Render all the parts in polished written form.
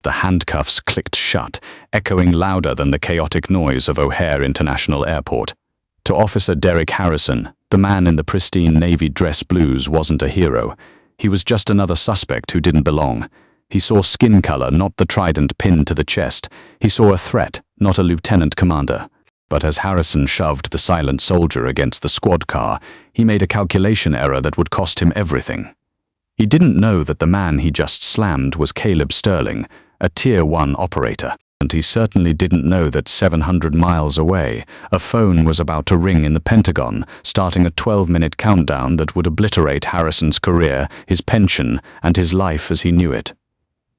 The handcuffs clicked shut, echoing louder than the chaotic noise of O'Hare International Airport. To Officer Derek Harrison, the man in the pristine navy dress blues wasn't a hero. He was just another suspect who didn't belong. He saw skin color, not the trident pinned to the chest. He saw a threat, not a lieutenant commander. But as Harrison shoved the silent soldier against the squad car, he made a calculation error that would cost him everything. He didn't know that the man he just slammed was Caleb Sterling, a Tier 1 operator. And he certainly didn't know that 700 miles away, a phone was about to ring in the Pentagon, starting a 12-minute countdown that would obliterate Harrison's career, his pension, and his life as he knew it.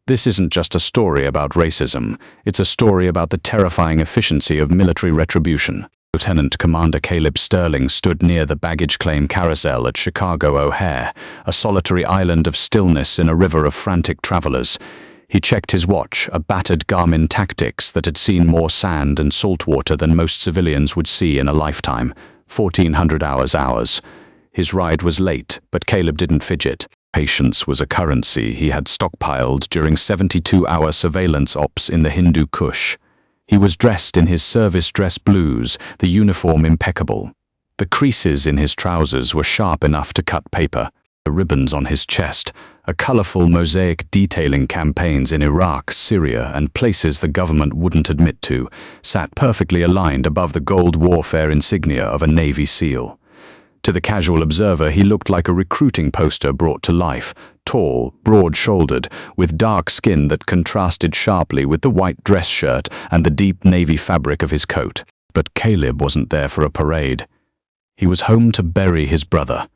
This isn't just a story about racism, it's a story about the terrifying efficiency of military retribution. Lieutenant Commander Caleb Sterling stood near the baggage claim carousel at Chicago O'Hare, a solitary island of stillness in a river of frantic travelers. He checked his watch, a battered Garmin Tactics that had seen more sand and salt water than most civilians would see in a lifetime. 1,400 hours. His ride was late, but Caleb didn't fidget. Patience was a currency he had stockpiled during 72-hour surveillance ops in the Hindu Kush. He was dressed in his service dress blues, the uniform impeccable. The creases in his trousers were sharp enough to cut paper. The ribbons on his chest, a colorful mosaic detailing campaigns in Iraq, Syria, and places the government wouldn't admit to, sat perfectly aligned above the gold warfare insignia of a Navy SEAL. To the casual observer, he looked like a recruiting poster brought to life, tall, broad-shouldered, with dark skin that contrasted sharply with the white dress shirt and the deep navy fabric of his coat. But Caleb wasn't there for a parade. He was home to bury his brother.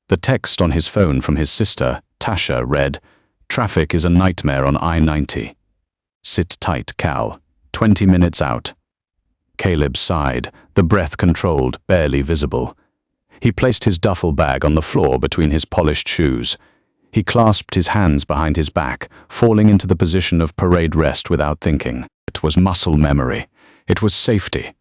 The text on his phone from his sister, Tasha, read, "Traffic is a nightmare on I-90. Sit tight, Cal. 20 minutes out." Caleb sighed, the breath controlled, barely visible. He placed his duffel bag on the floor between his polished shoes. He clasped his hands behind his back, falling into the position of parade rest without thinking. It was muscle memory. It was safety.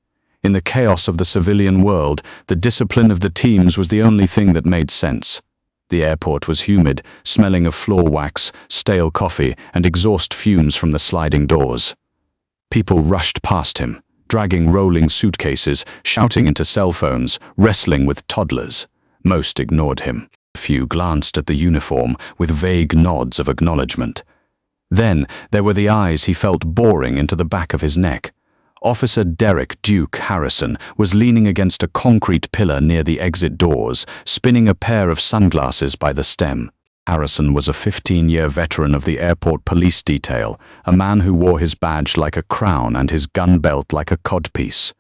In the chaos of the civilian world, the discipline of the teams was the only thing that made sense. The airport was humid, smelling of floor wax, stale coffee, and exhaust fumes from the sliding doors. People rushed past him, dragging rolling suitcases, shouting into cell phones, wrestling with toddlers. Most ignored him. A few glanced at the uniform with vague nods of acknowledgement. Then there were the eyes he felt boring into the back of his neck. Officer Derek Duke Harrison was leaning against a concrete pillar near the exit doors, spinning a pair of sunglasses by the stem. Harrison was a 15-year veteran of the airport police detail, a man who wore his badge like a crown and his gun belt like a codpiece.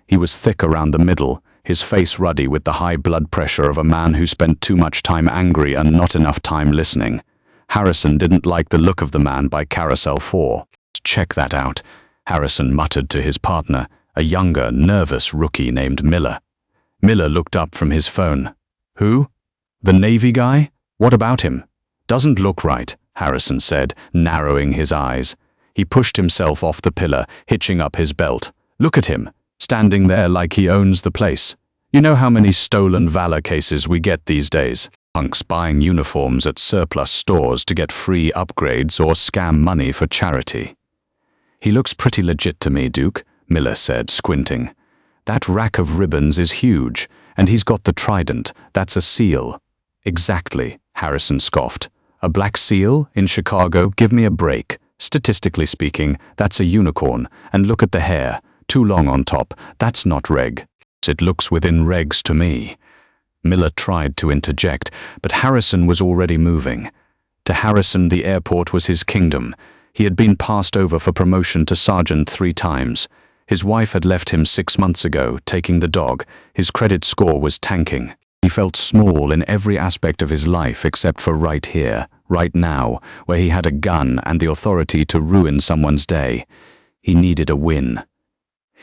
He was thick around the middle, his face ruddy with the high blood pressure of a man who spent too much time angry and not enough time listening. Harrison didn't like the look of the man by Carousel 4. "Check that out," Harrison muttered to his partner, a younger, nervous rookie named Miller. Miller looked up from his phone. "Who? The Navy guy? What about him?" "Doesn't look right," Harrison said, narrowing his eyes. He pushed himself off the pillar, hitching up his belt. "Look at him, standing there like he owns the place. You know how many stolen valor cases we get these days? Punks buying uniforms at surplus stores to get free upgrades or scam money for charity." "He looks pretty legit to me, Duke," Miller said, squinting. "That rack of ribbons is huge, and he's got the trident. That's a SEAL." "Exactly," Harrison scoffed. "A black SEAL in Chicago? Give me a break. Statistically speaking, that's a unicorn. And look at the hair. Too long on top. That's not reg." "It looks within regs to me." Miller tried to interject, but Harrison was already moving. To Harrison, the airport was his kingdom. He had been passed over for promotion to sergeant 3 times. His wife had left him 6 months ago, taking the dog. His credit score was tanking. He felt small in every aspect of his life except for right here, right now, where he had a gun and the authority to ruin someone's day. He needed a win.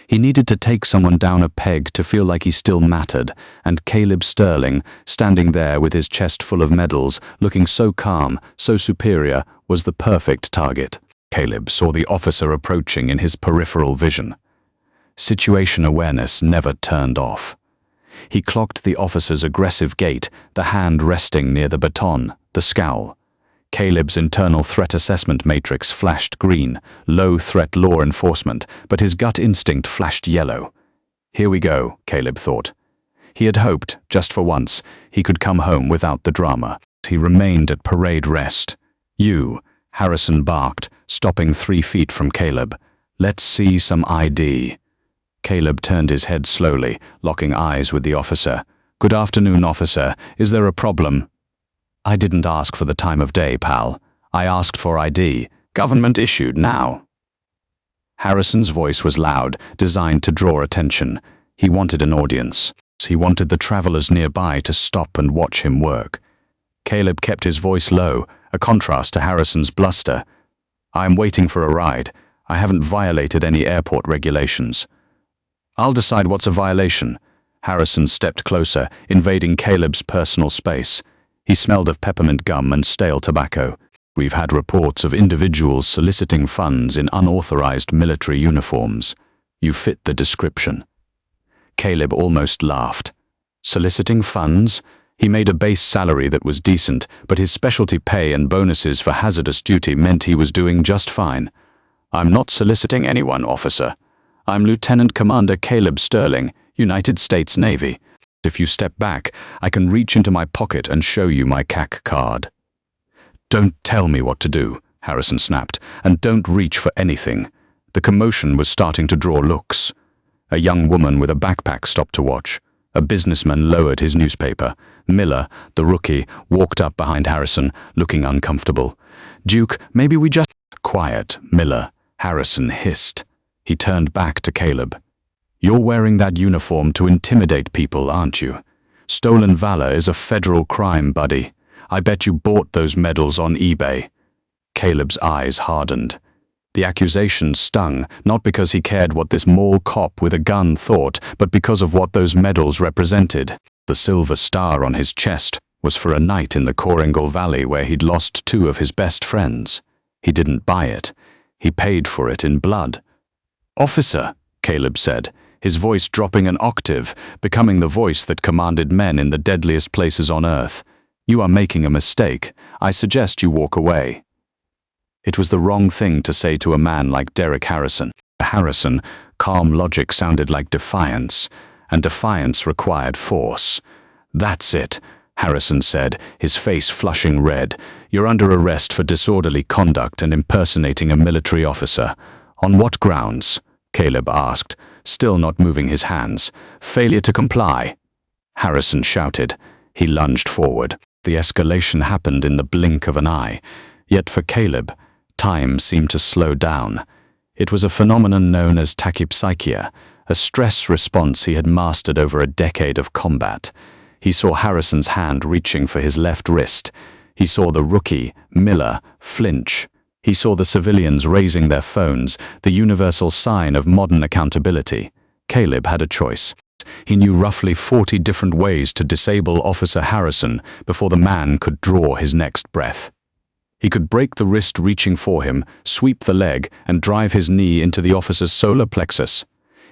He needed to take someone down a peg to feel like he still mattered, and Caleb Sterling, standing there with his chest full of medals, looking so calm, so superior, was the perfect target. Caleb saw the officer approaching in his peripheral vision. Situation awareness never turned off. He clocked the officer's aggressive gait, the hand resting near the baton, the scowl. Caleb's internal threat assessment matrix flashed green, low-threat law enforcement, but his gut instinct flashed yellow. Here we go, Caleb thought. He had hoped, just for once, he could come home without the drama. He remained at parade rest. "You," Harrison barked, stopping 3 feet from Caleb. "Let's see some ID." Caleb turned his head slowly, locking eyes with the officer. "Good afternoon, officer. Is there a problem?" "I didn't ask for the time of day, pal. I asked for ID. Government issued now." Harrison's voice was loud, designed to draw attention. He wanted an audience. He wanted the travelers nearby to stop and watch him work. Caleb kept his voice low, a contrast to Harrison's bluster. "I'm waiting for a ride. I haven't violated any airport regulations." "I'll decide what's a violation." Harrison stepped closer, invading Caleb's personal space. He smelled of peppermint gum and stale tobacco. "We've had reports of individuals soliciting funds in unauthorized military uniforms. You fit the description." Caleb almost laughed. Soliciting funds? He made a base salary that was decent, but his specialty pay and bonuses for hazardous duty meant he was doing just fine. "I'm not soliciting anyone, officer. I'm Lieutenant Commander Caleb Sterling, United States Navy. If you step back, I can reach into my pocket and show you my CAC card." "Don't tell me what to do," Harrison snapped, "and don't reach for anything." The commotion was starting to draw looks. A young woman with a backpack stopped to watch. A businessman lowered his newspaper. Miller, the rookie, walked up behind Harrison, looking uncomfortable. "Duke, maybe we just—" "Quiet, Miller," Harrison hissed. He turned back to Caleb. "You're wearing that uniform to intimidate people, aren't you? Stolen valor is a federal crime, buddy. I bet you bought those medals on eBay." Caleb's eyes hardened. The accusation stung, not because he cared what this mall cop with a gun thought, but because of what those medals represented. The silver star on his chest was for a night in the Coringal Valley where he'd lost 2 of his best friends. He didn't buy it. He paid for it in blood. "Officer," Caleb said, his voice dropping an octave, becoming the voice that commanded men in the deadliest places on earth. "You are making a mistake. I suggest you walk away." It was the wrong thing to say to a man like Derek Harrison. Harrison, calm logic sounded like defiance, and defiance required force. "That's it," Harrison said, his face flushing red. "You're under arrest for disorderly conduct and impersonating a military officer." "On what grounds?" Caleb asked, still not moving his hands. "Failure to comply." Harrison shouted. He lunged forward. The escalation happened in the blink of an eye. Yet for Caleb, time seemed to slow down. It was a phenomenon known as tachypsychia, a stress response he had mastered over a decade of combat. He saw Harrison's hand reaching for his left wrist. He saw the rookie, Miller, flinch. He saw the civilians raising their phones, the universal sign of modern accountability. Caleb had a choice. He knew roughly 40 different ways to disable Officer Harrison before the man could draw his next breath. He could break the wrist reaching for him, sweep the leg, and drive his knee into the officer's solar plexus.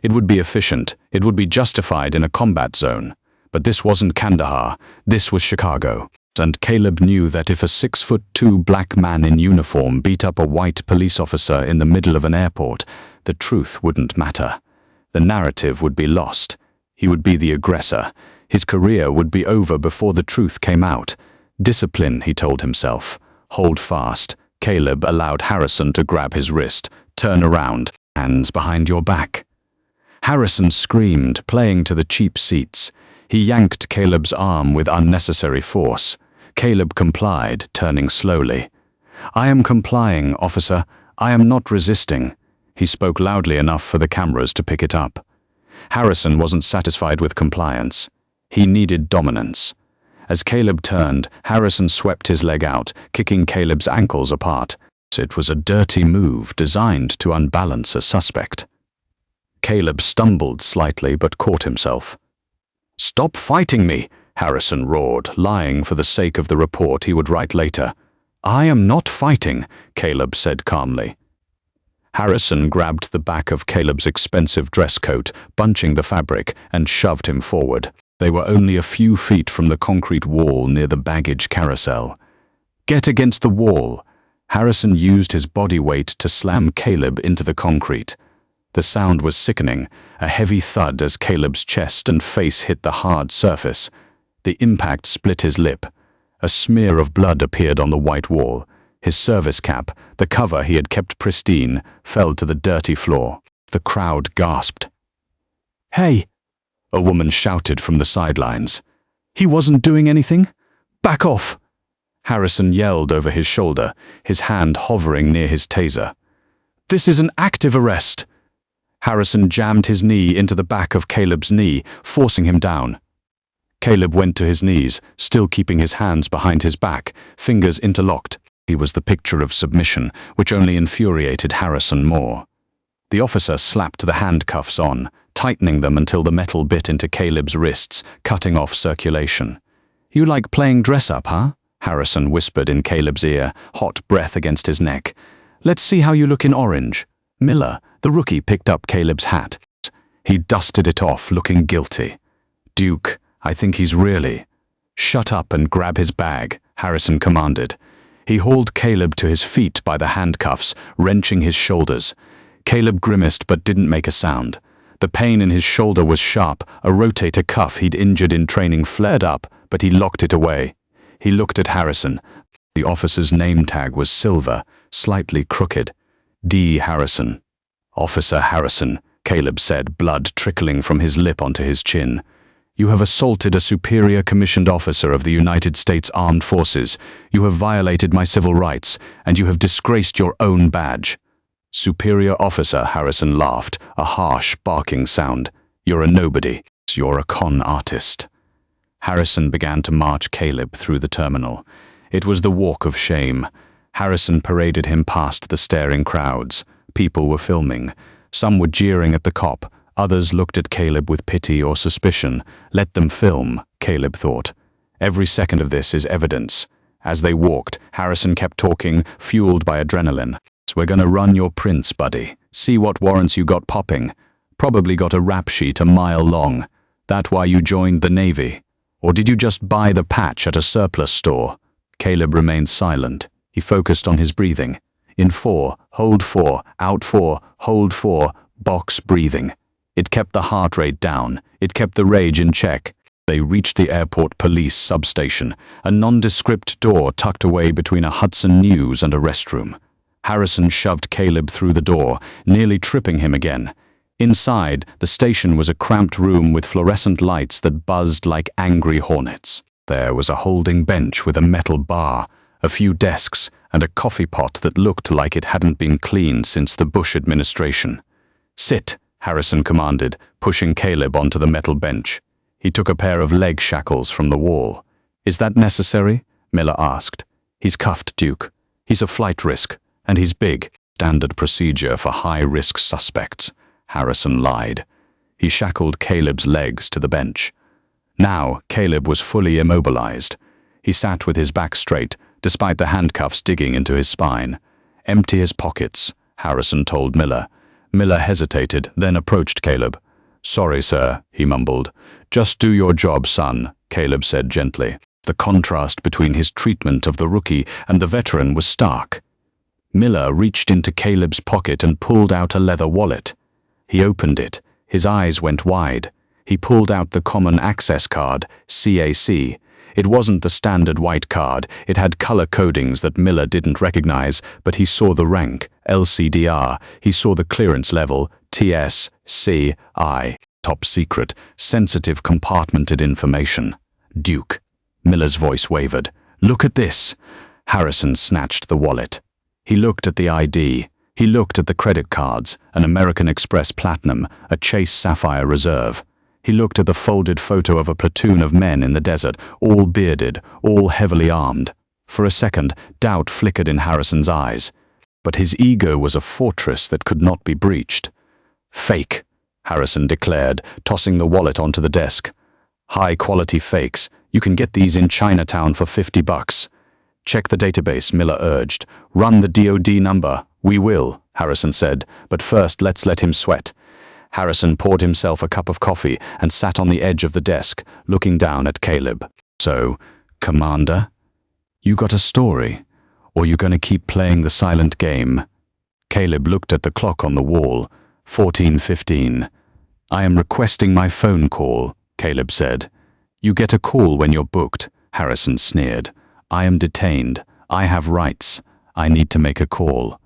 It would be efficient. It would be justified in a combat zone. But this wasn't Kandahar. This was Chicago. And Caleb knew that if a 6'2" black man in uniform beat up a white police officer in the middle of an airport, the truth wouldn't matter. The narrative would be lost. He would be the aggressor. His career would be over before the truth came out. Discipline, he told himself. Hold fast. Caleb allowed Harrison to grab his wrist. Turn around. Hands behind your back. Harrison screamed, playing to the cheap seats. He yanked Caleb's arm with unnecessary force. Caleb complied, turning slowly. "I am complying, officer. I am not resisting." He spoke loudly enough for the cameras to pick it up. Harrison wasn't satisfied with compliance. He needed dominance. As Caleb turned, Harrison swept his leg out, kicking Caleb's ankles apart. It was a dirty move designed to unbalance a suspect. Caleb stumbled slightly but caught himself. "Stop fighting me!" Harrison roared, lying for the sake of the report he would write later. "I am not fighting," Caleb said calmly. Harrison grabbed the back of Caleb's expensive dress coat, bunching the fabric, and shoved him forward. They were only a few feet from the concrete wall near the baggage carousel. Get against the wall. Harrison used his body weight to slam Caleb into the concrete. The sound was sickening, a heavy thud as Caleb's chest and face hit the hard surface. The impact split his lip. A smear of blood appeared on the white wall. His service cap, the cover he had kept pristine, fell to the dirty floor. The crowd gasped. "Hey!" a woman shouted from the sidelines. "He wasn't doing anything. Back off!" Harrison yelled over his shoulder, his hand hovering near his taser. "This is an active arrest." Harrison jammed his knee into the back of Caleb's knee, forcing him down. Caleb went to his knees, still keeping his hands behind his back, fingers interlocked. He was the picture of submission, which only infuriated Harrison more. The officer slapped the handcuffs on, tightening them until the metal bit into Caleb's wrists, cutting off circulation. "You like playing dress-up, huh?" Harrison whispered in Caleb's ear, hot breath against his neck. "Let's see how you look in orange." Miller, the rookie, picked up Caleb's hat. He dusted it off, looking guilty. "Duke, I think he's really—" "Shut up and grab his bag," Harrison commanded. He hauled Caleb to his feet by the handcuffs, wrenching his shoulders. Caleb grimaced but didn't make a sound. The pain in his shoulder was sharp, a rotator cuff he'd injured in training flared up, but he locked it away. He looked at Harrison. The officer's name tag was silver, slightly crooked. D. Harrison. "Officer Harrison," Caleb said, blood trickling from his lip onto his chin. "You have assaulted a superior commissioned officer of the United States Armed Forces. You have violated my civil rights, and you have disgraced your own badge." "Superior officer," Harrison laughed, a harsh, barking sound. "You're a nobody. You're a con artist." Harrison began to march Caleb through the terminal. It was the walk of shame. Harrison paraded him past the staring crowds. People were filming. Some were jeering at the cop. Others looked at Caleb with pity or suspicion. Let them film, Caleb thought. Every second of this is evidence. As they walked, Harrison kept talking, fueled by adrenaline. "We're gonna run your prints, buddy. See what warrants you got popping. Probably got a rap sheet a mile long. That why you joined the Navy? Or did you just buy the patch at a surplus store?" Caleb remained silent. He focused on his breathing. In 4, hold 4, out 4, hold 4, box breathing. It kept the heart rate down. It kept the rage in check. They reached the airport police substation, a nondescript door tucked away between a Hudson News and a restroom. Harrison shoved Caleb through the door, nearly tripping him again. Inside, the station was a cramped room with fluorescent lights that buzzed like angry hornets. There was a holding bench with a metal bar, a few desks, and a coffee pot that looked like it hadn't been cleaned since the Bush administration. "Sit," Harrison commanded, pushing Caleb onto the metal bench. He took a pair of leg shackles from the wall. "Is that necessary?" Miller asked. "He's cuffed, Duke. He's a flight risk, and he's big. Standard procedure for high-risk suspects," Harrison lied. He shackled Caleb's legs to the bench. Now, Caleb was fully immobilized. He sat with his back straight, despite the handcuffs digging into his spine. "Empty his pockets," Harrison told Miller. Miller hesitated, then approached Caleb. "Sorry, sir," he mumbled. "Just do your job, son," Caleb said gently. The contrast between his treatment of the rookie and the veteran was stark. Miller reached into Caleb's pocket and pulled out a leather wallet. He opened it. His eyes went wide. He pulled out the Common Access Card, CAC. It wasn't the standard white card. It had color codings that Miller didn't recognize, but he saw the rank, LCDR. He saw the clearance level, TSCI. Top secret, sensitive compartmented information. "Duke." Miller's voice wavered. "Look at this." Harrison snatched the wallet. He looked at the ID. He looked at the credit cards, an American Express Platinum, a Chase Sapphire Reserve. He looked at the folded photo of a platoon of men in the desert, all bearded, all heavily armed. For a second, doubt flickered in Harrison's eyes. But his ego was a fortress that could not be breached. "Fake," Harrison declared, tossing the wallet onto the desk. "High-quality fakes. You can get these in Chinatown for $50. "Check the database," Miller urged. "Run the DOD number." "We will," Harrison said, "but first let's let him sweat." Harrison poured himself a cup of coffee and sat on the edge of the desk, looking down at Caleb. "So, Commander, You got a story? Or you gonna keep playing the silent game? Caleb looked at the clock on the wall. 14:15. I am requesting my phone call, Caleb said. You get a call when you're booked, Harrison sneered. I am detained. I have rights. I need to make a call.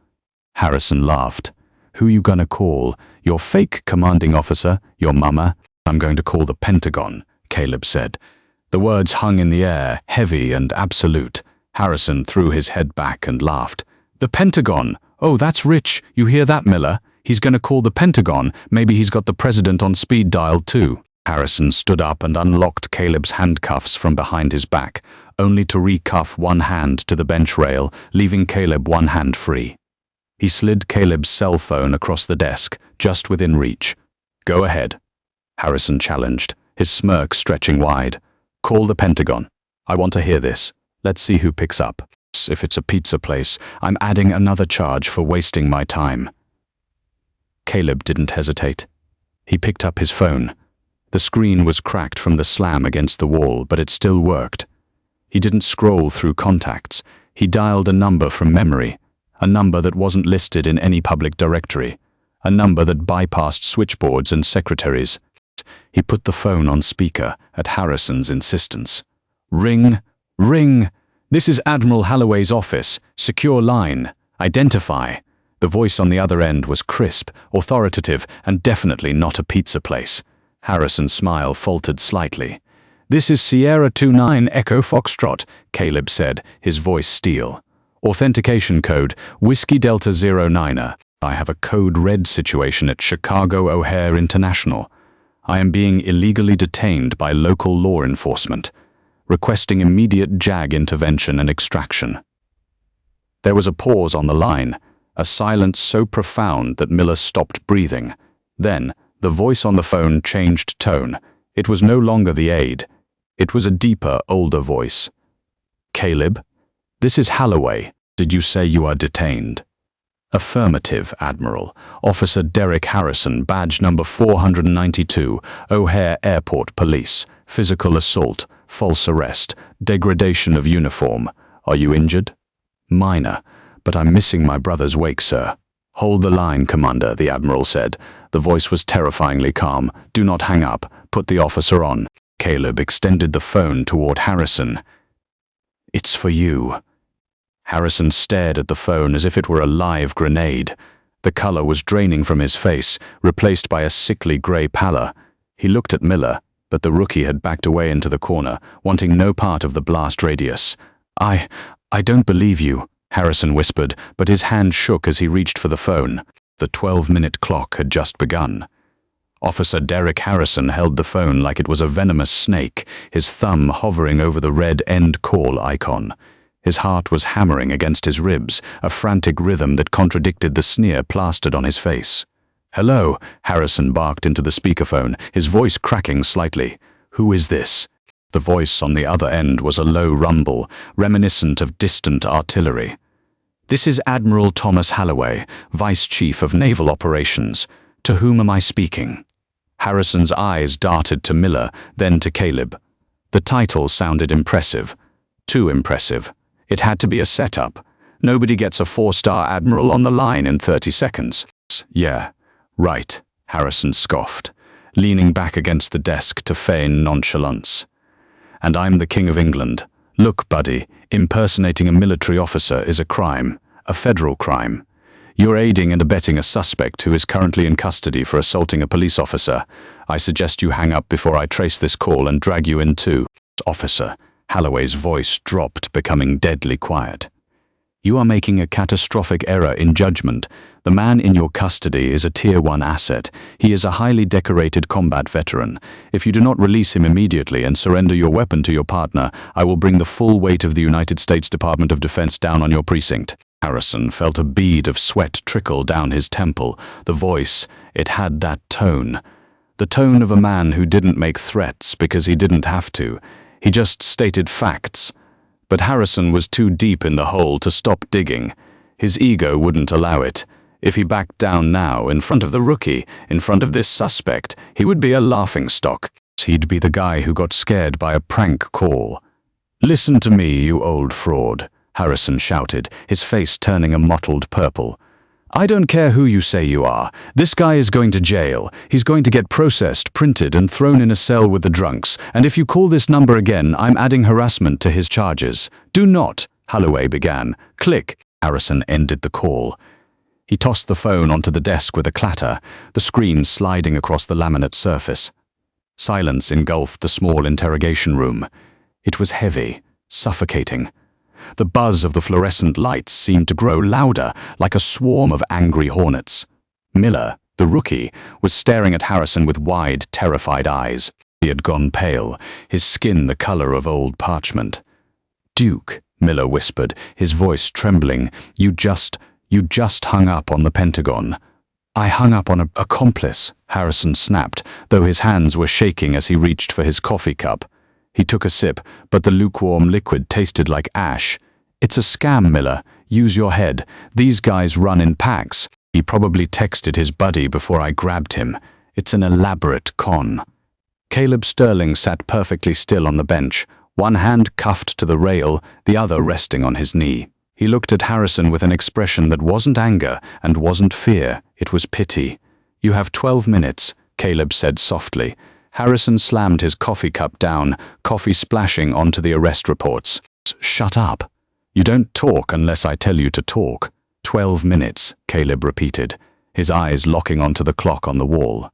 Harrison laughed. Who you gonna call? Your fake commanding officer? Your mama? I'm going to call the Pentagon, Caleb said. The words hung in the air, heavy and absolute. Harrison threw his head back and laughed. The Pentagon! Oh, that's rich. You hear that, Miller? He's gonna call the Pentagon. Maybe he's got the president on speed dial too. Harrison stood up and unlocked Caleb's handcuffs from behind his back, only to recuff one hand to the bench rail, leaving Caleb one hand free. He slid Caleb's cell phone across the desk, just within reach. Go ahead, Harrison challenged, his smirk stretching wide. Call the Pentagon. I want to hear this. Let's see who picks up. If it's a pizza place, I'm adding another charge for wasting my time. Caleb didn't hesitate. He picked up his phone. The screen was cracked from the slam against the wall, but it still worked. He didn't scroll through contacts. He dialed a number from memory, a number that wasn't listed in any public directory, a number that bypassed switchboards and secretaries. He put the phone on speaker at Harrison's insistence. Ring, ring. This is Admiral Holloway's office. Secure line. Identify. The voice on the other end was crisp, authoritative, and definitely not a pizza place. Harrison's smile faltered slightly. This is Sierra 29 Echo Foxtrot, Caleb said, his voice steel. Authentication code, Whiskey Delta 09er. I have a code red situation at Chicago O'Hare International. I am being illegally detained by local law enforcement, requesting immediate JAG intervention and extraction. There was a pause on the line, a silence so profound that Miller stopped breathing. Then, the voice on the phone changed tone. It was no longer the aide. It was a deeper, older voice. Caleb, this is Holloway. Did you say you are detained? Affirmative, Admiral. Officer Derek Harrison, badge number 492, O'Hare Airport Police. Physical assault, false arrest, degradation of uniform. Are you injured? Minor, but I'm missing my brother's wake, sir. Hold the line, Commander, the Admiral said. The voice was terrifyingly calm. Do not hang up. Put the officer on. Caleb extended the phone toward Harrison. It's for you. Harrison stared at the phone as if it were a live grenade. The color was draining from his face, replaced by a sickly gray pallor. He looked at Miller, but the rookie had backed away into the corner, wanting no part of the blast radius. I don't believe you, Harrison whispered, but his hand shook as he reached for the phone. The 12-minute clock had just begun. Officer Derek Harrison held the phone like it was a venomous snake, his thumb hovering over the red end call icon. His heart was hammering against his ribs, a frantic rhythm that contradicted the sneer plastered on his face. Hello, Harrison barked into the speakerphone, his voice cracking slightly. Who is this? The voice on the other end was a low rumble, reminiscent of distant artillery. This is Admiral Thomas Holloway, Vice Chief of Naval Operations. To whom am I speaking? Harrison's eyes darted to Miller, then to Caleb. The title sounded impressive. Too impressive. It had to be a setup. Nobody gets a 4-star admiral on the line in 30 seconds. Yeah, right, Harrison scoffed, leaning back against the desk to feign nonchalance. And I'm the King of England. Look, buddy, impersonating a military officer is a crime, a federal crime. You're aiding and abetting a suspect who is currently in custody for assaulting a police officer. I suggest you hang up before I trace this call and drag you in too. Officer, Holloway's voice dropped, becoming deadly quiet. You are making a catastrophic error in judgment. The man in your custody is a Tier 1 asset. He is a highly decorated combat veteran. If you do not release him immediately and surrender your weapon to your partner, I will bring the full weight of the United States Department of Defense down on your precinct. Harrison felt a bead of sweat trickle down his temple. The voice, it had that tone. The tone of a man who didn't make threats because he didn't have to. He just stated facts. But Harrison was too deep in the hole to stop digging. His ego wouldn't allow it. If he backed down now, in front of the rookie, in front of this suspect, he would be a laughingstock. He'd be the guy who got scared by a prank call. "Listen to me, you old fraud," Harrison shouted, his face turning a mottled purple. "I don't care who you say you are. This guy is going to jail. He's going to get processed, printed, and thrown in a cell with the drunks. And if you call this number again, I'm adding harassment to his charges." "Do not," Holloway began. "Click." Harrison ended the call. He tossed the phone onto the desk with a clatter, the screen sliding across the laminate surface. Silence engulfed the small interrogation room. It was heavy, suffocating. The buzz of the fluorescent lights seemed to grow louder, like a swarm of angry hornets. Miller, the rookie, was staring at Harrison with wide, terrified eyes. He had gone pale, his skin the color of old parchment. "Duke," Miller whispered, his voice trembling, you just hung up on the Pentagon." "I hung up on an accomplice," Harrison snapped, though his hands were shaking as he reached for his coffee cup. He took a sip, but the lukewarm liquid tasted like ash. "It's a scam, Miller. Use your head. These guys run in packs. He probably texted his buddy before I grabbed him. It's an elaborate con." Caleb Sterling sat perfectly still on the bench, one hand cuffed to the rail, the other resting on his knee. He looked at Harrison with an expression that wasn't anger and wasn't fear, it was pity. "You have 12 minutes, Caleb said softly. Harrison slammed his coffee cup down, coffee splashing onto the arrest reports. "Shut up. You don't talk unless I tell you to talk." 12 minutes, Caleb repeated, his eyes locking onto the clock on the wall.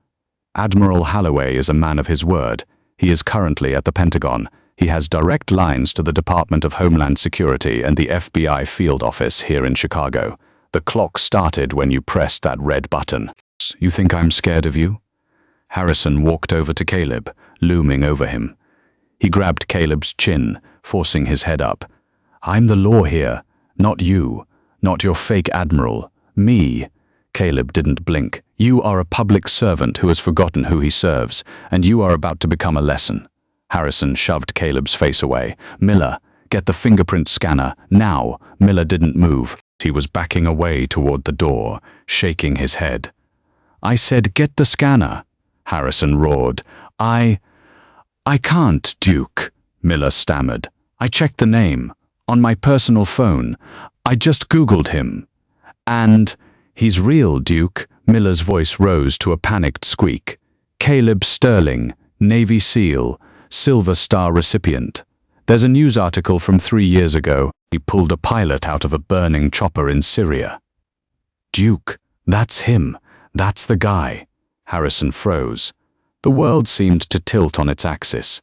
"Admiral Holloway is a man of his word. He is currently at the Pentagon. He has direct lines to the Department of Homeland Security and the FBI field office here in Chicago. The clock started when you pressed that red button. You think I'm scared of you?" Harrison walked over to Caleb, looming over him. He grabbed Caleb's chin, forcing his head up. "I'm the law here, not you, not your fake admiral, me." Caleb didn't blink. "You are a public servant who has forgotten who he serves, and you are about to become a lesson." Harrison shoved Caleb's face away. "Miller, get the fingerprint scanner, now." Miller didn't move. He was backing away toward the door, shaking his head. "I said get the scanner," Harrison roared. I can't, Duke," Miller stammered. "I checked the name. On my personal phone. I just Googled him. And he's real, Duke." Miller's voice rose to a panicked squeak. "Caleb Sterling, Navy SEAL, Silver Star recipient. There's a news article from 3 years ago. He pulled a pilot out of a burning chopper in Syria." "Duke, that's him. That's the guy." Harrison froze. The world seemed to tilt on its axis.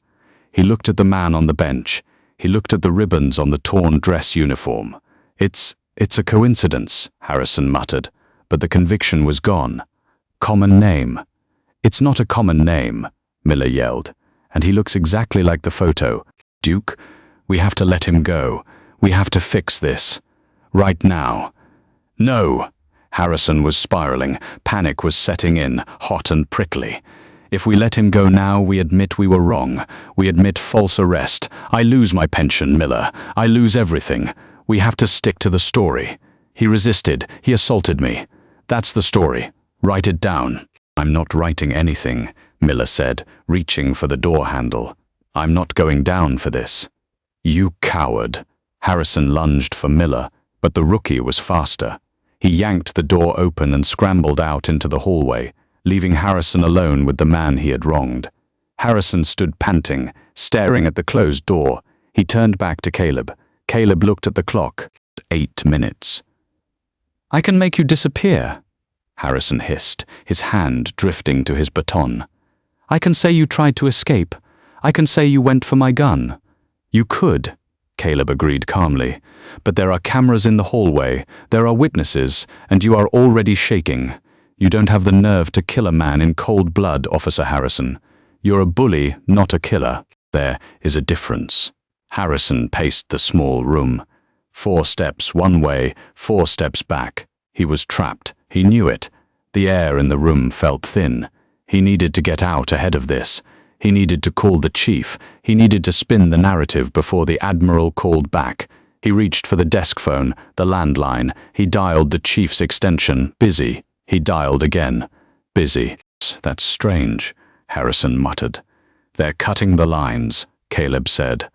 He looked at the man on the bench. He looked at the ribbons on the torn dress uniform. It's a coincidence," Harrison muttered, but the conviction was gone. "Common name." "It's not a common name," Miller yelled, "and he looks exactly like the photo. Duke, we have to let him go. We have to fix this. Right now." "No!" Harrison was spiraling. Panic was setting in, hot and prickly. "If we let him go now, we admit we were wrong. We admit false arrest. I lose my pension, Miller. I lose everything. We have to stick to the story. He resisted. He assaulted me. That's the story. Write it down." "I'm not writing anything," Miller said, reaching for the door handle. "I'm not going down for this." "You coward." Harrison lunged for Miller, but the rookie was faster. He yanked the door open and scrambled out into the hallway, leaving Harrison alone with the man he had wronged. Harrison stood panting, staring at the closed door. He turned back to Caleb. Caleb looked at the clock. 8 minutes. "I can make you disappear," Harrison hissed, his hand drifting to his baton. "I can say you tried to escape. I can say you went for my gun." "You could," Caleb agreed calmly, "but there are cameras in the hallway, there are witnesses, and you are already shaking. You don't have the nerve to kill a man in cold blood, Officer Harrison. You're a bully, not a killer. There is a difference." Harrison paced the small room. 4 steps one way, 4 steps back. He was trapped. He knew it. The air in the room felt thin. He needed to get out ahead of this. He needed to call the chief. He needed to spin the narrative before the admiral called back. He reached for the desk phone, the landline. He dialed the chief's extension. Busy. He dialed again. Busy. "That's strange," Harrison muttered. "They're cutting the lines," Caleb said.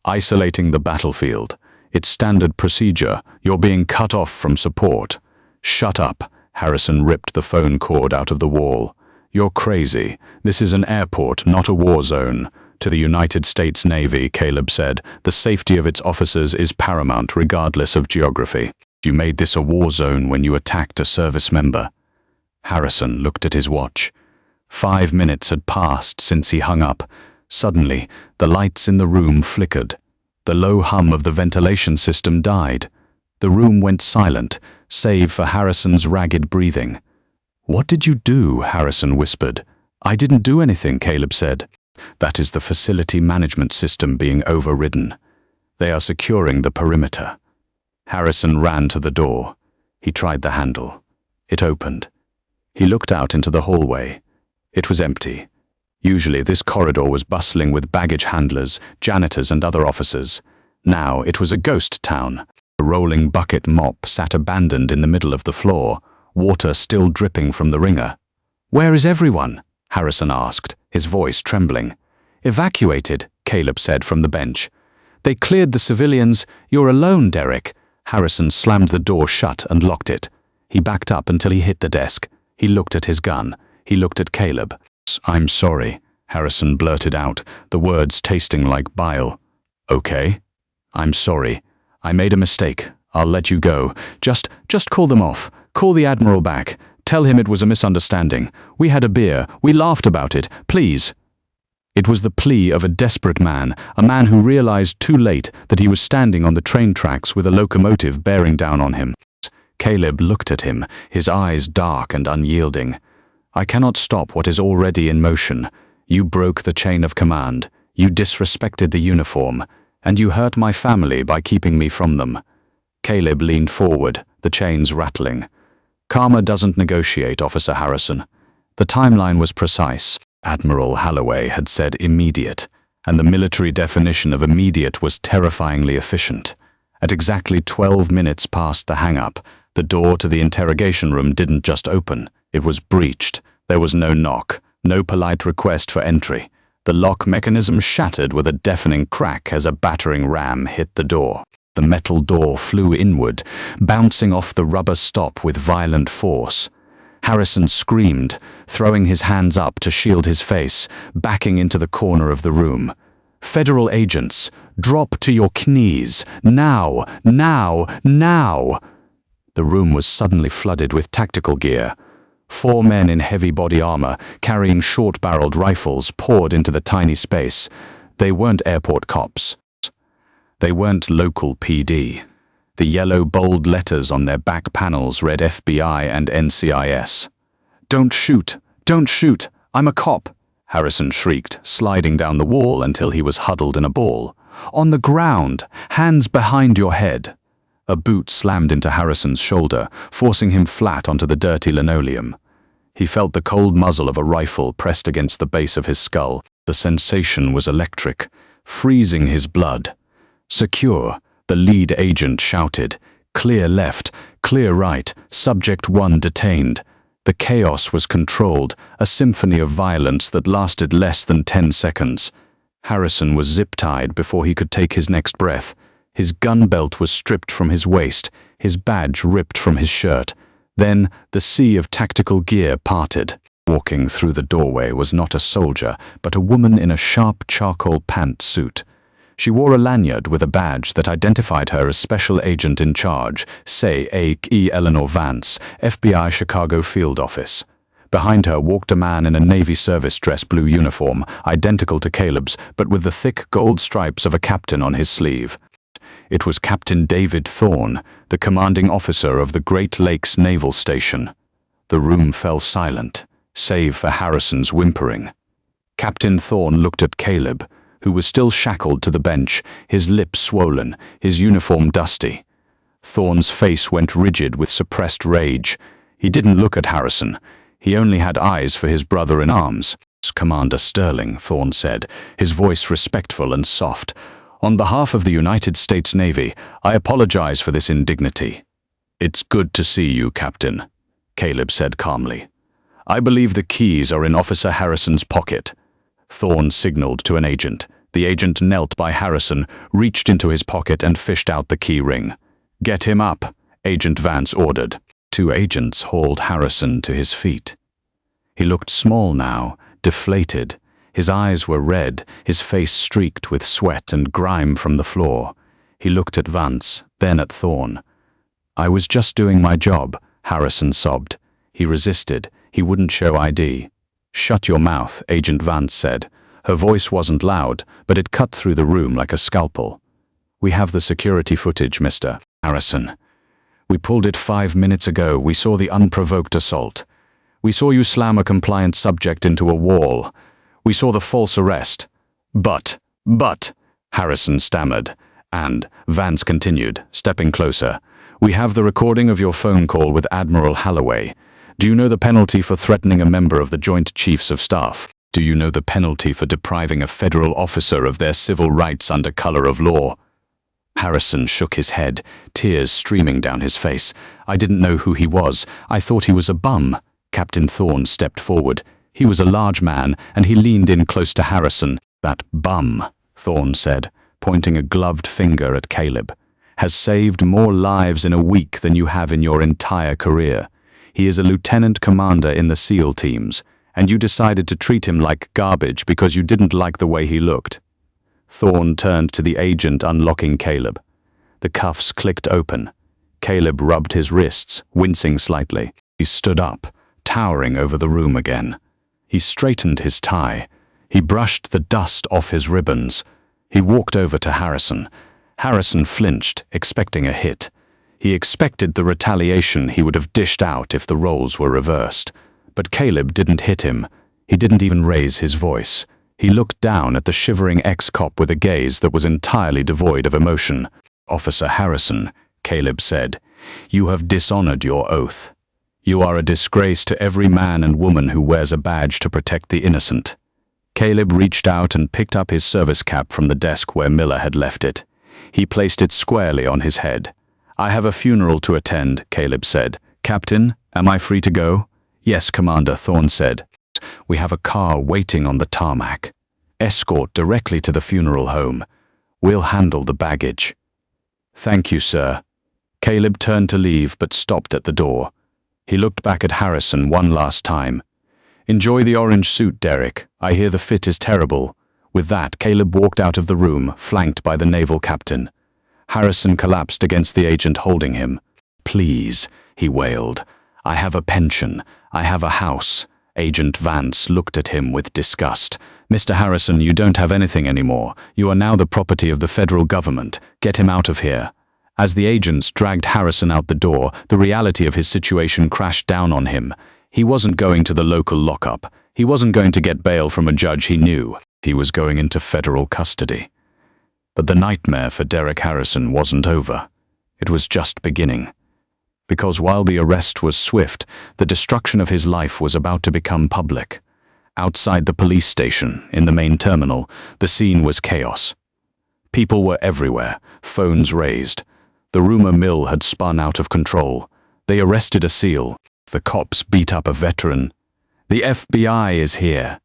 Isolating the battlefield. It's standard procedure. You're being cut off from support. Shut up. Harrison ripped the phone cord out of the wall. You're crazy. This is an airport, not a war zone. To the United States Navy, Caleb said, the safety of its officers is paramount regardless of geography. You made this a war zone when you attacked a service member. Harrison looked at his watch. 5 minutes had passed since he hung up. Suddenly, the lights in the room flickered. The low hum of the ventilation system died. The room went silent, save for Harrison's ragged breathing. What did you do? Harrison whispered. I didn't do anything, Caleb said. That is the facility management system being overridden. They are securing the perimeter. Harrison ran to the door. He tried the handle. It opened. He looked out into the hallway. It was empty. Usually this corridor was bustling with baggage handlers, janitors and other officers. Now it was a ghost town. A rolling bucket mop sat abandoned in the middle of the floor, water still dripping from the wringer. Where is everyone? Harrison asked, his voice trembling. Evacuated, Caleb said from the bench. They cleared the civilians. You're alone, Derek. Harrison slammed the door shut and locked it. He backed up until he hit the desk. He looked at his gun. He looked at Caleb. I'm sorry, Harrison blurted out, the words tasting like bile. Okay. I'm sorry. I made a mistake. I'll let you go. Just call them off. Call the Admiral back. Tell him it was a misunderstanding. We had a beer. We laughed about it. Please. It was the plea of a desperate man, a man who realized too late that he was standing on the train tracks with a locomotive bearing down on him. Caleb looked at him, his eyes dark and unyielding. I cannot stop what is already in motion. You broke the chain of command. You disrespected the uniform. And you hurt my family by keeping me from them. Caleb leaned forward, the chains rattling. Karma doesn't negotiate, Officer Harrison. The timeline was precise. Admiral Holloway had said immediate, and the military definition of immediate was terrifyingly efficient. At exactly 12 minutes past the hang-up, the door to the interrogation room didn't just open. It was breached. There was no knock, no polite request for entry. The lock mechanism shattered with a deafening crack as a battering ram hit the door. The metal door flew inward, bouncing off the rubber stop with violent force. Harrison screamed, throwing his hands up to shield his face, backing into the corner of the room. Federal agents, drop to your knees. Now, now, now! The room was suddenly flooded with tactical gear. 4 men in heavy body armor, carrying short-barreled rifles, poured into the tiny space. They weren't airport cops. They weren't local PD. The yellow bold letters on their back panels read FBI and NCIS. Don't shoot! Don't shoot! I'm a cop! Harrison shrieked, sliding down the wall until he was huddled in a ball. On the ground! Hands behind your head! A boot slammed into Harrison's shoulder, forcing him flat onto the dirty linoleum. He felt the cold muzzle of a rifle pressed against the base of his skull. The sensation was electric, freezing his blood. Secure, the lead agent shouted. Clear left, clear right, subject 1 detained. The chaos was controlled, a symphony of violence that lasted less than 10 seconds. Harrison was zip-tied before he could take his next breath. His gun belt was stripped from his waist, his badge ripped from his shirt. Then the sea of tactical gear parted. Walking through the doorway was not a soldier, but a woman in a sharp charcoal pantsuit. She wore a lanyard with a badge that identified her as Special Agent in Charge, say A.E. Eleanor Vance, FBI Chicago Field Office. Behind her walked a man in a Navy service dress blue uniform, identical to Caleb's, but with the thick gold stripes of a captain on his sleeve. It was Captain David Thorne, the commanding officer of the Great Lakes Naval Station. The room fell silent, save for Harrison's whimpering. Captain Thorne looked at Caleb, who was still shackled to the bench, his lips swollen, his uniform dusty. Thorne's face went rigid with suppressed rage. He didn't look at Harrison. He only had eyes for his brother in arms. Commander Sterling, Thorne said, his voice respectful and soft. On behalf of the United States Navy, I apologize for this indignity. It's good to see you, Captain, Caleb said calmly. I believe the keys are in Officer Harrison's pocket. Thorne signaled to an agent. The agent knelt by Harrison, reached into his pocket and fished out the key ring. "Get him up," Agent Vance ordered. 2 agents hauled Harrison to his feet. He looked small now, deflated. His eyes were red, his face streaked with sweat and grime from the floor. He looked at Vance, then at Thorne. "I was just doing my job," Harrison sobbed. He resisted. He wouldn't show ID. "Shut your mouth," Agent Vance said. Her voice wasn't loud, but it cut through the room like a scalpel. "We have the security footage, Mr. Harrison. We pulled it 5 minutes ago. We saw the unprovoked assault. We saw you slam a compliant subject into a wall. We saw the false arrest. But, Harrison stammered. And, Vance continued, stepping closer, "We have the recording of your phone call with Admiral Holloway. Do you know the penalty for threatening a member of the Joint Chiefs of Staff? Do you know the penalty for depriving a federal officer of their civil rights under color of law?" Harrison shook his head, tears streaming down his face. "I didn't know who he was. I thought he was a bum." Captain Thorne stepped forward. He was a large man, and he leaned in close to Harrison. "That bum," Thorne said, pointing a gloved finger at Caleb, "has saved more lives in a week than you have in your entire career. He is a lieutenant commander in the SEAL teams, and you decided to treat him like garbage because you didn't like the way he looked." Thorne turned to the agent, unlocking Caleb. The cuffs clicked open. Caleb rubbed his wrists, wincing slightly. He stood up, towering over the room again. He straightened his tie. He brushed the dust off his ribbons. He walked over to Harrison. Harrison flinched, expecting a hit. He expected the retaliation he would have dished out if the roles were reversed. But Caleb didn't hit him. He didn't even raise his voice. He looked down at the shivering ex-cop with a gaze that was entirely devoid of emotion. "Officer Harrison," Caleb said, "you have dishonored your oath. You are a disgrace to every man and woman who wears a badge to protect the innocent." Caleb reached out and picked up his service cap from the desk where Miller had left it. He placed it squarely on his head. "I have a funeral to attend," Caleb said. "Captain, am I free to go?" "Yes, Commander," Thorne said. "We have a car waiting on the tarmac. Escort directly to the funeral home. We'll handle the baggage." "Thank you, sir." Caleb turned to leave but stopped at the door. He looked back at Harrison one last time. "Enjoy the orange suit, Derek. I hear the fit is terrible." With that, Caleb walked out of the room, flanked by the naval captain. Harrison collapsed against the agent holding him. "Please," he wailed. "I have a pension. I have a house." Agent Vance looked at him with disgust. "Mr. Harrison, you don't have anything anymore. You are now the property of the federal government. Get him out of here." As the agents dragged Harrison out the door, the reality of his situation crashed down on him. He wasn't going to the local lockup. He wasn't going to get bail from a judge he knew. He was going into federal custody. But the nightmare for Derek Harrison wasn't over. It was just beginning. Because while the arrest was swift, the destruction of his life was about to become public. Outside the police station, in the main terminal, the scene was chaos. People were everywhere, phones raised. The rumor mill had spun out of control. They arrested a SEAL. The cops beat up a veteran. "The FBI is here."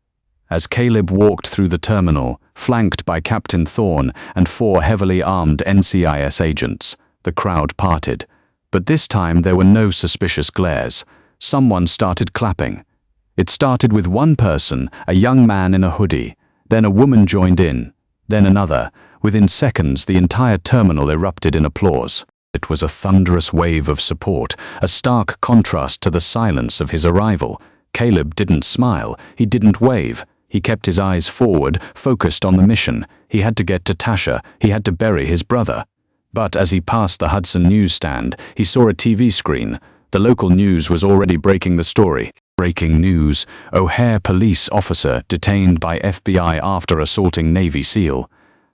As Caleb walked through the terminal, flanked by Captain Thorne and 4 heavily armed NCIS agents, the crowd parted. But this time there were no suspicious glares. Someone started clapping. It started with one person, a young man in a hoodie. Then a woman joined in. Then another. Within seconds, the entire terminal erupted in applause. It was a thunderous wave of support, a stark contrast to the silence of his arrival. Caleb didn't smile. He didn't wave. He kept his eyes forward, focused on the mission. He had to get to Tasha. He had to bury his brother. But as he passed the Hudson newsstand, he saw a TV screen. The local news was already breaking the story. Breaking news: O'Hare police officer detained by FBI after assaulting Navy SEAL.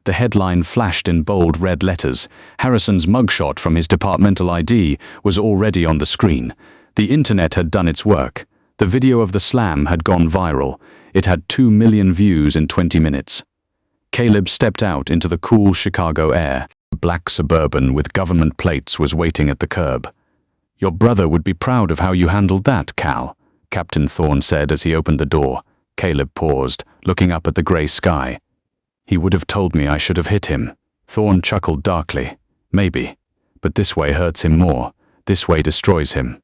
The headline flashed in bold red letters. Harrison's mugshot from his departmental ID was already on the screen. The internet had done its work. The video of the slam had gone viral. It had 2 million views in 20 minutes. Caleb stepped out into the cool Chicago air. A black Suburban with government plates was waiting at the curb. "Your brother would be proud of how you handled that, Cal," Captain Thorne said as he opened the door. Caleb paused, looking up at the grey sky. He would have told me I should have hit him. Thorne chuckled darkly. Maybe. But this way hurts him more. This way destroys him.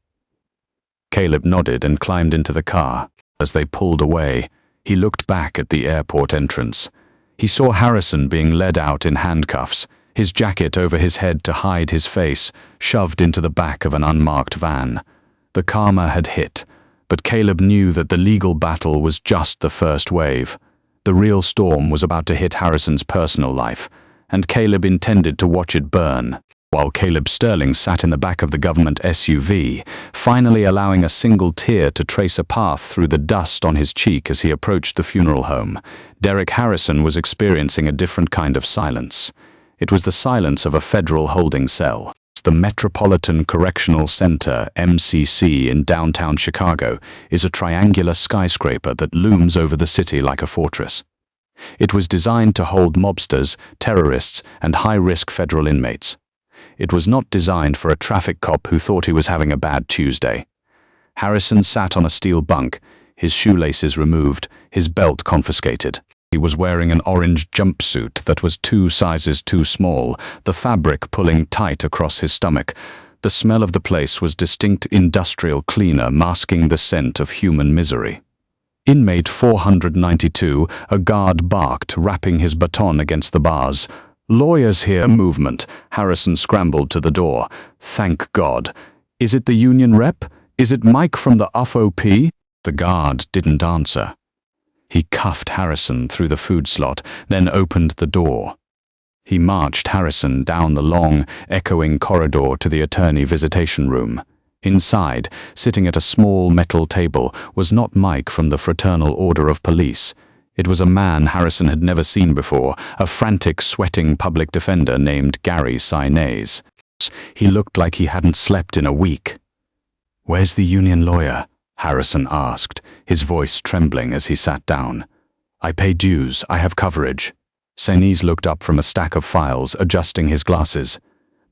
Caleb nodded and climbed into the car. As they pulled away, he looked back at the airport entrance. He saw Harrison being led out in handcuffs, his jacket over his head to hide his face, shoved into the back of an unmarked van. The karma had hit, but Caleb knew that the legal battle was just the first wave. The real storm was about to hit Harrison's personal life, and Caleb intended to watch it burn, while Caleb Sterling sat in the back of the government SUV, finally allowing a single tear to trace a path through the dust on his cheek as he approached the funeral home. Derek Harrison was experiencing a different kind of silence. It was the silence of a federal holding cell. The Metropolitan Correctional Center, MCC, in downtown Chicago is a triangular skyscraper that looms over the city like a fortress. It was designed to hold mobsters, terrorists, and high-risk federal inmates. It was not designed for a traffic cop who thought he was having a bad Tuesday. Harrison sat on a steel bunk, his shoelaces removed, his belt confiscated. He was wearing an orange jumpsuit that was 2 sizes too small, the fabric pulling tight across his stomach. The smell of the place was distinct industrial cleaner, masking the scent of human misery. Inmate 492, a guard barked, rapping his baton against the bars. "Lawyers here," movement. Harrison scrambled to the door. Thank God. "Is it the union rep? Is it Mike from the UFOP?" The guard didn't answer. He cuffed Harrison through the food slot, then opened the door. He marched Harrison down the long, echoing corridor to the attorney visitation room. Inside, sitting at a small metal table, was not Mike from the Fraternal Order of Police. It was a man Harrison had never seen before, a frantic, sweating public defender named Gary Sinise. He looked like he hadn't slept in a week. "Where's the union lawyer?" Harrison asked, his voice trembling as he sat down. "I pay dues. I have coverage." Sinise looked up from a stack of files, adjusting his glasses.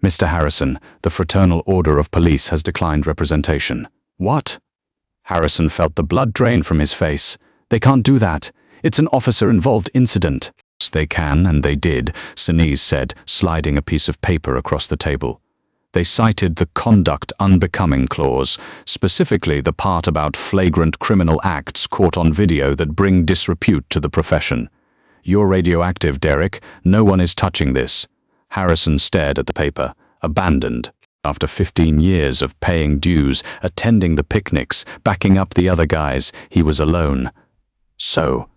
"Mr. Harrison, the Fraternal Order of Police has declined representation." "What?" Harrison felt the blood drain from his face. "They can't do that. It's an officer-involved incident." "They can, and they did," Sinise said, sliding a piece of paper across the table. They cited the conduct unbecoming clause, specifically the part about flagrant criminal acts caught on video that bring disrepute to the profession. "You're radioactive, Derek. No one is touching this." Harrison stared at the paper, abandoned. After 15 years of paying dues, attending the picnics, backing up the other guys, he was alone. So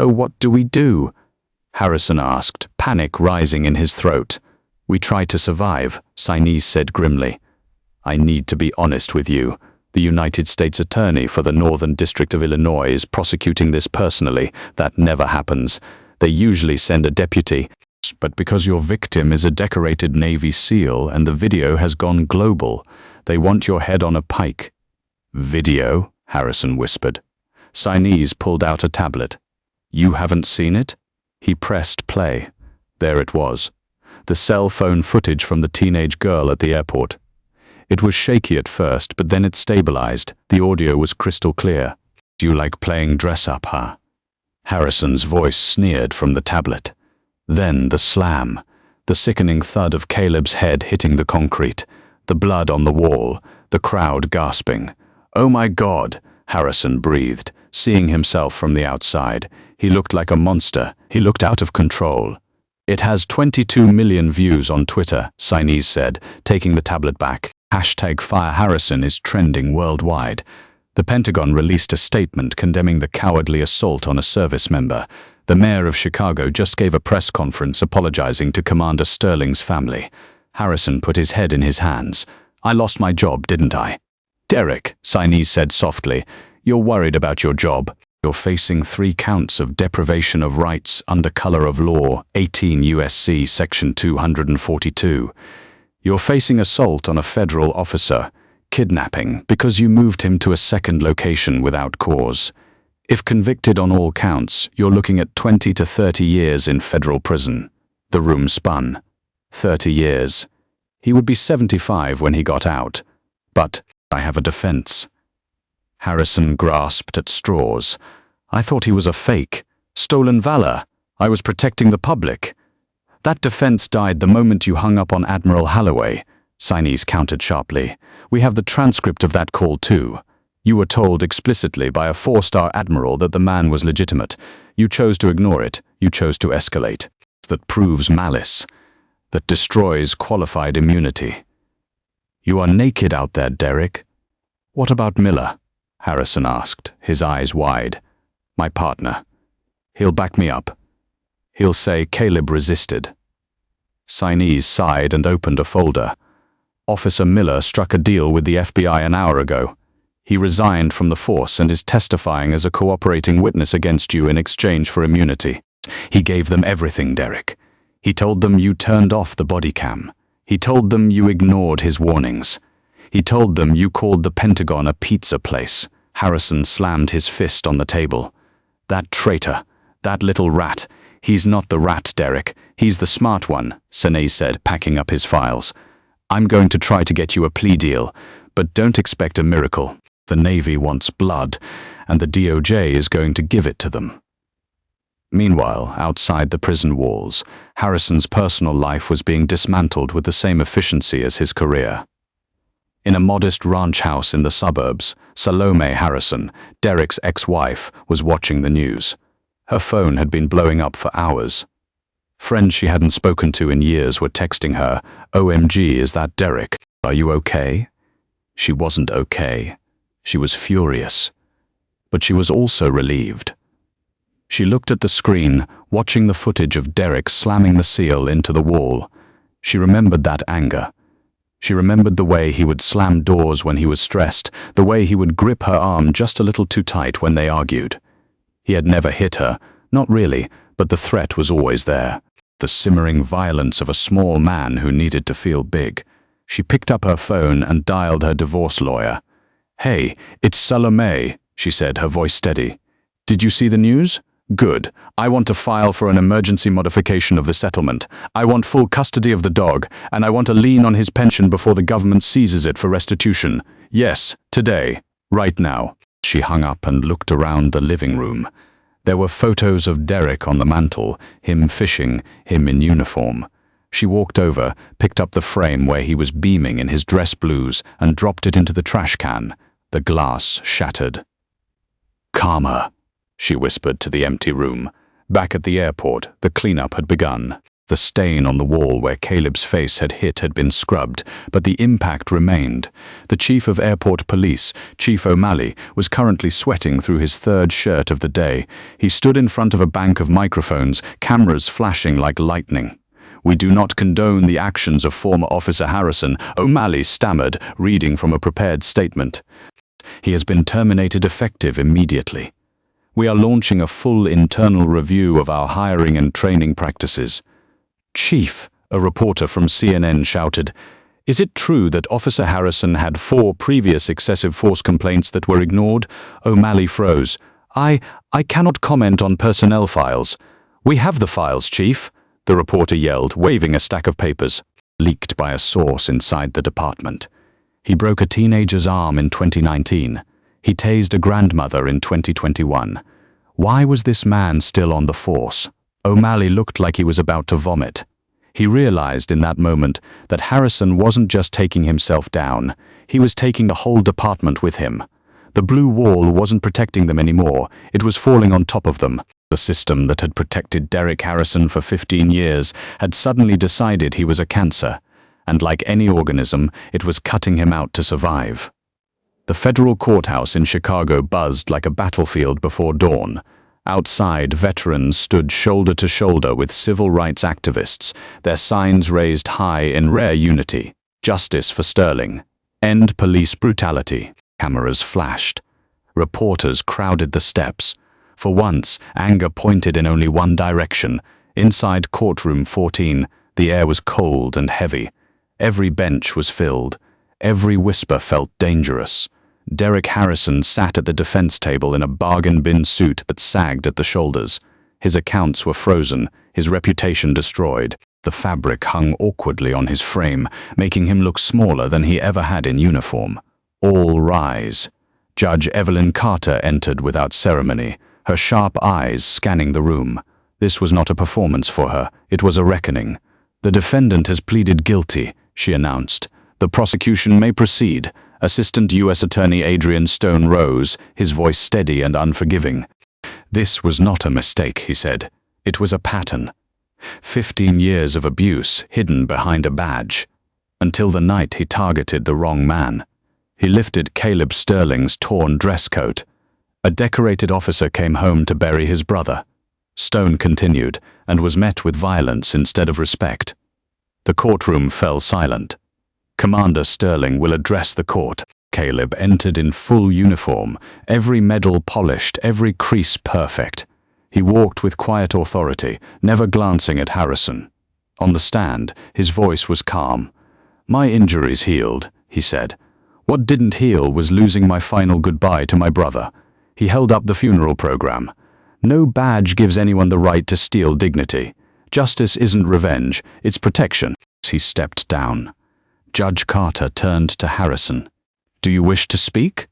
what do we do?" Harrison asked, panic rising in his throat. "We try to survive," Sinise said grimly. "I need to be honest with you. The United States Attorney for the Northern District of Illinois is prosecuting this personally. That never happens. They usually send a deputy. But because your victim is a decorated Navy SEAL and the video has gone global, they want your head on a pike." "Video?" Harrison whispered. Sinise pulled out a tablet. "You haven't seen it?" He pressed play. There it was. The cell phone footage from the teenage girl at the airport. It was shaky at first, but then it stabilized. The audio was crystal clear. "Do you like playing dress-up, huh?" Harrison's voice sneered from the tablet. Then the slam, the sickening thud of Caleb's head hitting the concrete, the blood on the wall, the crowd gasping. "Oh my God," Harrison breathed, seeing himself from the outside. He looked like a monster. He looked out of control. "It has 22 million views on Twitter," Sinise said, taking the tablet back. #FireHarrison is trending worldwide. The Pentagon released a statement condemning the cowardly assault on a service member. The mayor of Chicago just gave a press conference apologizing to Commander Sterling's family. Harrison put his head in his hands. "I lost my job, didn't I?" "Derek," Sinise said softly, "you're worried about your job. You're facing 3 counts of deprivation of rights under color of law, 18 U.S.C. Section 242. You're facing assault on a federal officer, kidnapping because you moved him to a second location without cause. If convicted on all counts, you're looking at 20 to 30 years in federal prison." The room spun. 30 years. He would be 75 when he got out. "But I have a defense." Harrison grasped at straws. "I thought he was a fake. Stolen valor. I was protecting the public. That defense died the moment you hung up on Admiral Holloway, Sinise countered sharply. We have the transcript of that call too. You were told explicitly by a 4-star admiral that the man was legitimate. You chose to ignore it. You chose to escalate. That proves malice. That destroys qualified immunity. You are naked out there, Derek. What about Miller? Harrison asked, his eyes wide. My partner. He'll back me up. He'll say Caleb resisted. Sinise sighed and opened a folder. Officer Miller struck a deal with the FBI an hour ago. He resigned from the force and is testifying as a cooperating witness against you in exchange for immunity. He gave them everything, Derek. He told them you turned off the body cam. He told them you ignored his warnings. He told them you called the Pentagon a pizza place. Harrison slammed his fist on the table. That traitor, that little rat. He's not the rat, Derek. He's the smart one, Sinise said, packing up his files. I'm going to try to get you a plea deal, but don't expect a miracle. The Navy wants blood, and the DOJ is going to give it to them. Meanwhile, outside the prison walls, Harrison's personal life was being dismantled with the same efficiency as his career. In a modest ranch house in the suburbs, Salome Harrison, Derek's ex-wife, was watching the news. Her phone had been blowing up for hours. Friends she hadn't spoken to in years were texting her, OMG, is that Derek? Are you okay? She wasn't okay. She was furious. But she was also relieved. She looked at the screen, watching the footage of Derek slamming the seal into the wall. She remembered that anger. She remembered the way he would slam doors when he was stressed, the way he would grip her arm just a little too tight when they argued. He had never hit her, not really, but the threat was always there. The simmering violence of a small man who needed to feel big. She picked up her phone and dialed her divorce lawyer. Hey, it's Salome, she said, her voice steady. Did you see the news? Good. I want to file for an emergency modification of the settlement. I want full custody of the dog, and I want a lien on his pension before the government seizes it for restitution. Yes, today. Right now. She hung up and looked around the living room. There were photos of Derek on the mantel, him fishing, him in uniform. She walked over, picked up the frame where he was beaming in his dress blues, and dropped it into the trash can. The glass shattered. Calmer, she whispered to the empty room. Back at the airport, the cleanup had begun. The stain on the wall where Caleb's face had hit had been scrubbed, but the impact remained. The chief of airport police, Chief O'Malley, was currently sweating through his third shirt of the day. He stood in front of a bank of microphones, cameras flashing like lightning. We do not condone the actions of former Officer Harrison, O'Malley stammered, reading from a prepared statement. He has been terminated effective immediately. We are launching a full internal review of our hiring and training practices. Chief, a reporter from CNN shouted, is it true that Officer Harrison had 4 previous excessive force complaints that were ignored? O'Malley froze. I cannot comment on personnel files. We have the files, Chief, the reporter yelled, waving a stack of papers. Leaked by a source inside the department. He broke a teenager's arm in 2019. He tased a grandmother in 2021. Why was this man still on the force? O'Malley looked like he was about to vomit. He realized in that moment that Harrison wasn't just taking himself down, he was taking the whole department with him. The blue wall wasn't protecting them anymore, it was falling on top of them. The system that had protected Derek Harrison for 15 years had suddenly decided he was a cancer, and like any organism, it was cutting him out to survive. The federal courthouse in Chicago buzzed like a battlefield before dawn. Outside, veterans stood shoulder to shoulder with civil rights activists, their signs raised high in rare unity. Justice for Sterling. End police brutality. Cameras flashed. Reporters crowded the steps. For once, anger pointed in only one direction. Inside courtroom 14, the air was cold and heavy. Every bench was filled. Every whisper felt dangerous. Derek Harrison sat at the defense table in a bargain bin suit that sagged at the shoulders. His accounts were frozen, his reputation destroyed. The fabric hung awkwardly on his frame, making him look smaller than he ever had in uniform. All rise. Judge Evelyn Carter entered without ceremony, her sharp eyes scanning the room. This was not a performance for her, it was a reckoning. "The defendant has pleaded guilty," she announced. "The prosecution may proceed." Assistant U.S. Attorney Adrian Stone rose, his voice steady and unforgiving. "This was not a mistake," he said. "It was a pattern. 15 years of abuse hidden behind a badge. Until the night he targeted the wrong man." He lifted Caleb Sterling's torn dress coat. "A decorated officer came home to bury his brother." Stone continued, and was met with violence instead of respect. The courtroom fell silent. "Commander Sterling will address the court." Caleb entered in full uniform, every medal polished, every crease perfect. He walked with quiet authority, never glancing at Harrison. On the stand, his voice was calm. "My injuries healed," he said. "What didn't heal was losing my final goodbye to my brother." He held up the funeral program. "No badge gives anyone the right to steal dignity. Justice isn't revenge, it's protection." He stepped down. Judge Carter turned to Harrison. "Do you wish to speak?"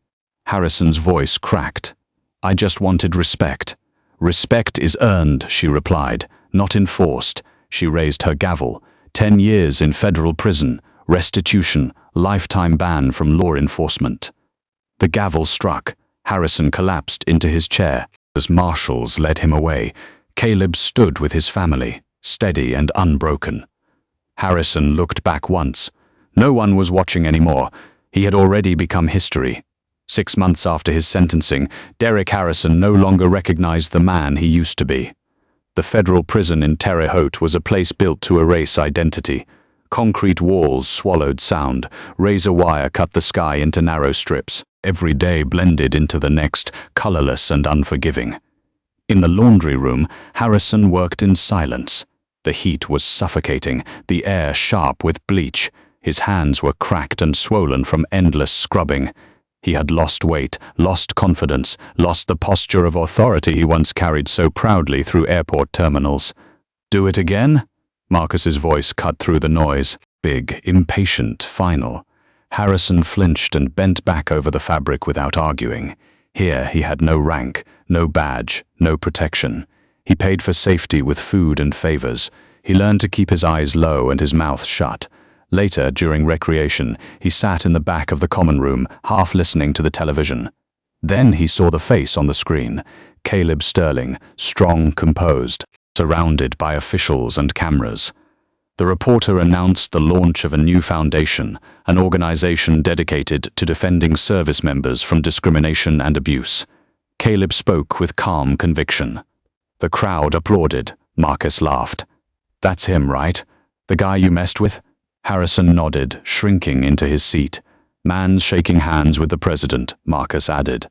Harrison's voice cracked. "I just wanted respect." "Respect is earned," she replied, "not enforced." She raised her gavel. 10 years in federal prison, restitution, lifetime ban from law enforcement. The gavel struck. Harrison collapsed into his chair. As marshals led him away, Caleb stood with his family, steady and unbroken. Harrison looked back once. No one was watching anymore. He had already become history. 6 months after his sentencing, Derek Harrison no longer recognized the man he used to be. The federal prison in Terre Haute was a place built to erase identity. Concrete walls swallowed sound, razor wire cut the sky into narrow strips. Every day blended into the next, colorless and unforgiving. In the laundry room, Harrison worked in silence. The heat was suffocating, the air sharp with bleach. His hands were cracked and swollen from endless scrubbing. He had lost weight, lost confidence, lost the posture of authority he once carried so proudly through airport terminals. "Do it again?" Marcus's voice cut through the noise, big, impatient, final. Harrison flinched and bent back over the fabric without arguing. Here he had no rank, no badge, no protection. He paid for safety with food and favors. He learned to keep his eyes low and his mouth shut. Later, during recreation, he sat in the back of the common room, half listening to the television. Then he saw the face on the screen, Caleb Sterling, strong, composed, surrounded by officials and cameras. The reporter announced the launch of a new foundation, an organization dedicated to defending service members from discrimination and abuse. Caleb spoke with calm conviction. The crowd applauded. Marcus laughed. "That's him, right? The guy you messed with?" Harrison nodded, shrinking into his seat. "Man's shaking hands with the president," Marcus added.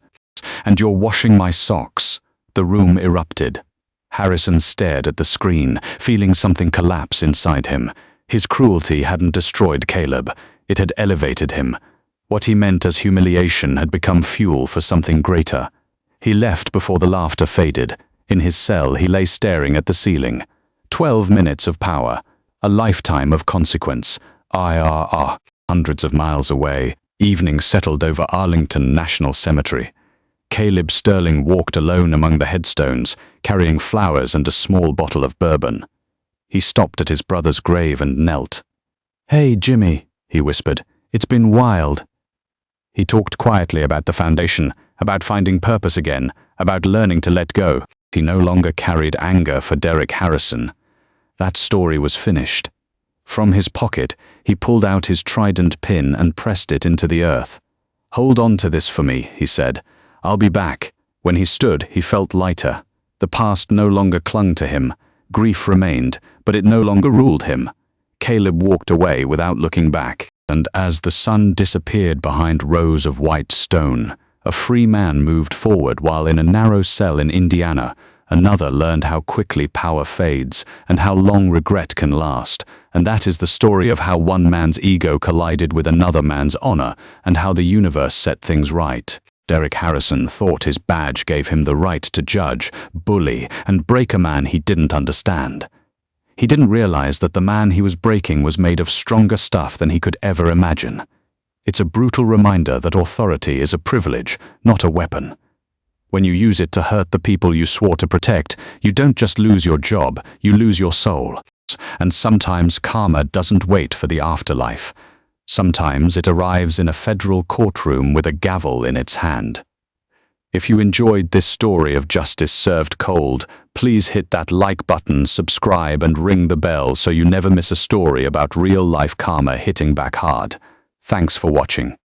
"And you're washing my socks." The room erupted. Harrison stared at the screen, feeling something collapse inside him. His cruelty hadn't destroyed Caleb, it had elevated him. What he meant as humiliation had become fuel for something greater. He left before the laughter faded. In his cell, he lay staring at the ceiling. 12 minutes of power. A lifetime of consequence. IRR. Hundreds of miles away, evening settled over Arlington National Cemetery. Caleb Sterling walked alone among the headstones, carrying flowers and a small bottle of bourbon. He stopped at his brother's grave and knelt. "Hey, Jimmy," he whispered, "it's been wild." He talked quietly about the foundation, about finding purpose again, about learning to let go. He no longer carried anger for Derek Harrison. That story was finished. From his pocket, he pulled out his trident pin and pressed it into the earth. "Hold on to this for me," he said. "I'll be back." When he stood, he felt lighter. The past no longer clung to him. Grief remained, but it no longer ruled him. Caleb walked away without looking back, and as the sun disappeared behind rows of white stone, a free man moved forward while in a narrow cell in Indiana. Another learned how quickly power fades and how long regret can last. And that is the story of how one man's ego collided with another man's honor and how the universe set things right. Derek Harrison thought his badge gave him the right to judge, bully, and break a man he didn't understand. He didn't realize that the man he was breaking was made of stronger stuff than he could ever imagine. It's a brutal reminder that authority is a privilege, not a weapon. When you use it to hurt the people you swore to protect, you don't just lose your job, you lose your soul. And sometimes karma doesn't wait for the afterlife. Sometimes it arrives in a federal courtroom with a gavel in its hand. If you enjoyed this story of justice served cold, please hit that like button, subscribe, and ring the bell so you never miss a story about real-life karma hitting back hard. Thanks for watching.